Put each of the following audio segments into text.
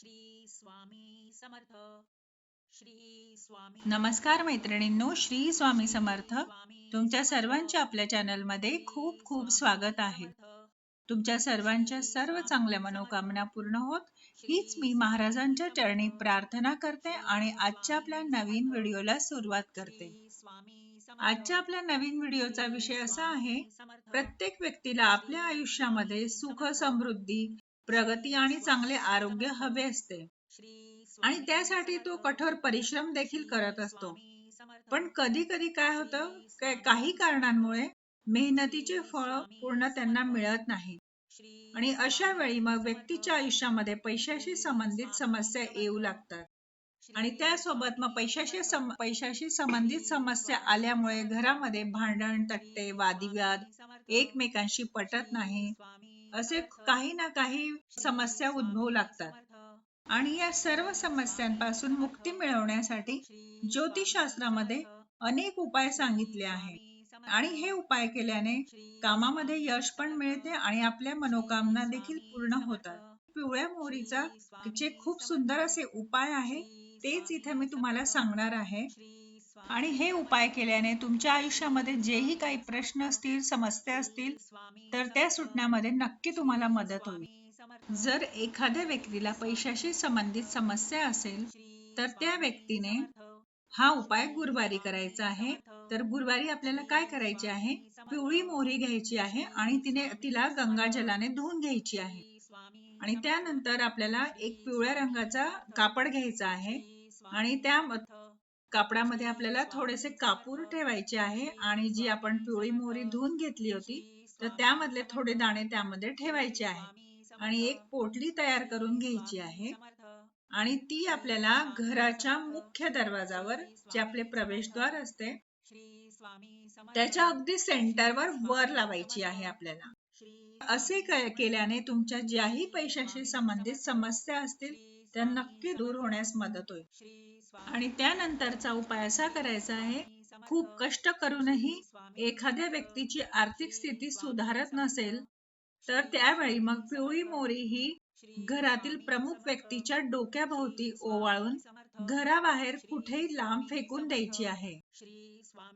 श्री स्वामी समर्थ. श्री स्वामी. नमस्कार मैत्रिणींनो, श्री स्वामी समर्थ. तुमच्या सर्वांचे आपल्या चॅनलमध्ये खूप खूप स्वागत आहे. तुमच्या सर्वांच्या सर्व चांगल्या मनोकामना पूर्ण होत हीच मी महाराजांच्या चरणी प्रार्थना करते आणि आजच्या आपल्या नवीन व्हिडिओला सुरुवात करते. आजच्या आपल्या नवीन व्हिडिओचा विषय असा आहे, प्रत्येक व्यक्तीला आपल्या आयुष्यामध्ये सुख, समृद्धी, प्रगती आणि चांगले आरोग्य हवे असते आणि त्यासाठी तो कठोर परिश्रम देखील करत असतो. पण कधी कधी काय होतं, काही कारणांमुळे मेहनतीचे फळ पूर्ण त्यांना मिळत नाही आणि अशा वेळी मग व्यक्तीच्या आयुष्यामध्ये पैशाशी संबंधित समस्या येऊ लागतात आणि त्यासोबत मग पैशाशी संबंधित समस्या आल्यामुळे घरामध्ये भांडण, तट्टे, वादविवाद, एकमेकांशी पटत नाही, असे काही ना काही समस्या उद्भवू लागतात. आणि या सर्व समस्यांपासून मुक्ती मिळवण्यासाठी ज्योतिषशास्त्रामध्ये अनेक उपाय सांगितले आहेत आणि हे उपाय केल्याने कामामध्ये यश पण मिळते आणि आपल्या मनोकामना देखील पूर्ण होतात. पिवळ्या मोहरीचा जे खूप सुंदर असे उपाय आहे तेच इथे मी तुम्हाला सांगणार आहे आणि हे उपाय केल्याने तुमच्या आयुष्यामध्ये जेही काही प्रश्न असतील, समस्या असतील, तर त्या सुटण्यामध्ये नक्की तुम्हाला मदत होईल. जर एखाद्या व्यक्तीला पैशाशी संबंधित समस्या असेल तर त्या व्यक्तीने हा उपाय गुरुवारी करायचा आहे. तर गुरुवारी आपल्याला काय करायचे आहे, पिवळी मोहरी घ्यायची आहे आणि तिला गंगाजलाने धुवून घ्यायची आहे आणि त्यानंतर आपल्याला एक पिवळ्या रंगाचा कापड घ्यायचा आहे आणि त्या कापडामध्ये आपल्याला थोडेसे कापूर ठेवायचे आहे आणि जी आपण पिवळी मोहरी धुवून घेतली होती तर त्यामधले थोडे दाणे त्यामध्ये ठेवायचे आहे आणि एक पोटली तयार करून घ्यायची आहे आणि ती आपल्याला घराच्या मुख्य दरवाजावर, जे आपले प्रवेशद्वार असते, त्याच्या अगदी सेंटरवर वर लावायची आहे आपल्याला. असे केल्याने तुमच्या ज्याही पैशाशी संबंधित समस्या असतील त्या नक्की दूर होण्यास मदत होईल. आणि त्यानंतरचा उपाय असा करायचा आहे, खूप कष्ट करूनही एखाद्या व्यक्तीची आर्थिक स्थिती सुधारत नसेल तर त्यावेळी मग पिवळी मोहरी ही घरातील प्रमुख व्यक्तीच्या डोक्याभोवती ओवाळून घराबाहेर कुठेही लांब फेकून द्यायची आहे.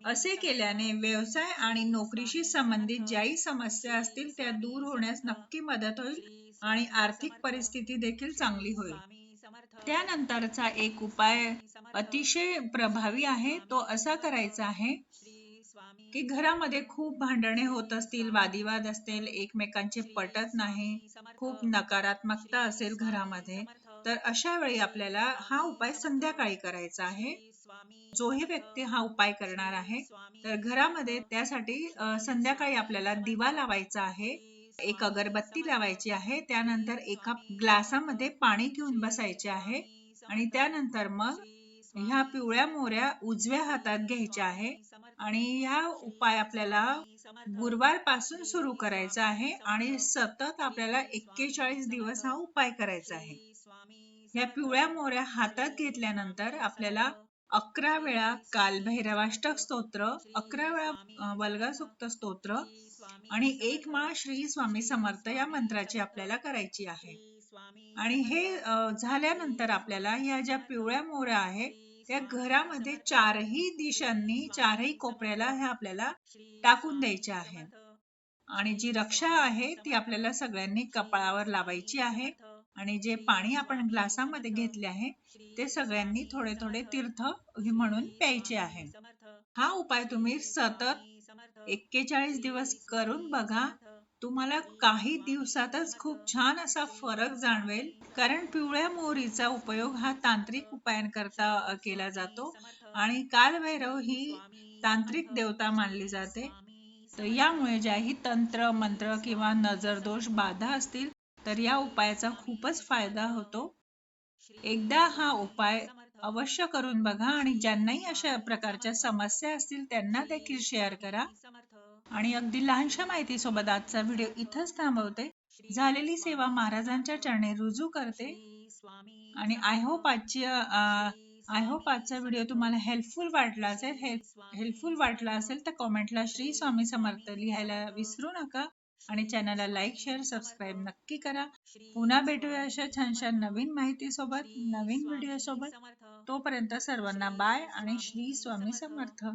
असे केल्याने व्यवसाय आणि नोकरीशी संबंधित ज्याही समस्या असतील त्या दूर होण्यास नक्की मदत होईल आणि आर्थिक परिस्थिती देखील चांगली होईल. त्यानंतरचा एक उपाय अतिशय प्रभावी आहे. तो असा करायचा आहे की घरामध्ये खूप भांडणे होत असतील, वादिवाद असतील, एकमेकांचे पटत नाही, खूप नकारात्मकता असेल घरामध्ये, तर अशा वेळी आपल्याला हा उपाय संध्याकाळी करायचा आहे. जो ही व्यक्ती हा उपाय करणार आहे तर घरामध्ये त्यासाठी संध्याकाळी आपल्याला दिवा लावायचा आहे, एक अगरबत्ती लावायची आहे, त्यानंतर एका ग्लासामध्ये पाणी घेऊन बसायचे आहे आणि त्यानंतर मग ह्या पिवळ्या मोहऱ्या उजव्या हातात घ्यायच्या आहे आणि ह्या उपाय आपल्याला गुरुवार पासून सुरू करायचा आहे आणि सतत आपल्याला 41 दिवस हा उपाय करायचा आहे. ह्या पिवळ्या मोहऱ्या हातात घेतल्यानंतर आपल्याला 11 वेळा कालभैरवाष्टक स्तोत्र, 11 वेळा वल्गा सूक्त स्तोत्र आणि एक माळ श्री स्वामी समर्थ या मंत्राची आपल्याला करायची आहे. आणि हे झाल्यानंतर आपल्याला ह्या ज्या पिवळ्या मोहऱ्या आहेत त्या घरामध्ये चारही दिशांनी, चारही कोपऱ्याला ह्या आपल्याला टाकून द्यायच्या आहेत आणि जी रक्षा आहे ती आपल्याला सगळ्यांनी कपाळावर लावायची आहे आणि जे पाणी आपण ग्लासामध्ये घेतले आहे ते सगळ्यांनी थोडे थोडे तीर्थ म्हणून प्यायचे आहे. हा उपाय तुम्ही सतत 41 दिवस करून बघा. तुम्हाला काही दिवसातच खूप छान असा फरक जाणवेल, कारण पिवळ्या मोहरीचा उपयोग हा तांत्रिक उपायांकरता केला जातो आणि कालभैरव ही तांत्रिक देवता मानली जाते. तर यामुळे ज्याही तंत्र, मंत्र किंवा नजरदोष, बाधा असतील तर या उपायाचा खूपच फायदा होतो. एकदा हा उपाय अवश्य करून बघा आणि ज्यांनाही अशा प्रकारच्या समस्या असतील त्यांना देखील शेअर करा. आणि अगदी लहानशा माहितीसोबत आजचा व्हिडिओ इथंच थांबवते. झालेली सेवा महाराजांच्या चरणी रुजू करते आणि आय होप आजचा व्हिडिओ तुम्हाला हेल्पफुल वाटला असेल तर कमेंटला श्री स्वामी समर्थ लिहायला विसरू नका. आणि चॅनलला लाईक शेअर सबस्क्राईब नक्की करा. पुन्हा भेटूया अशा छानशा नवीन माहिती सोबत, नवीन व्हिडिओ सोबत. तोपर्यंत सर्वांना बाय आणि श्री स्वामी समर्थ.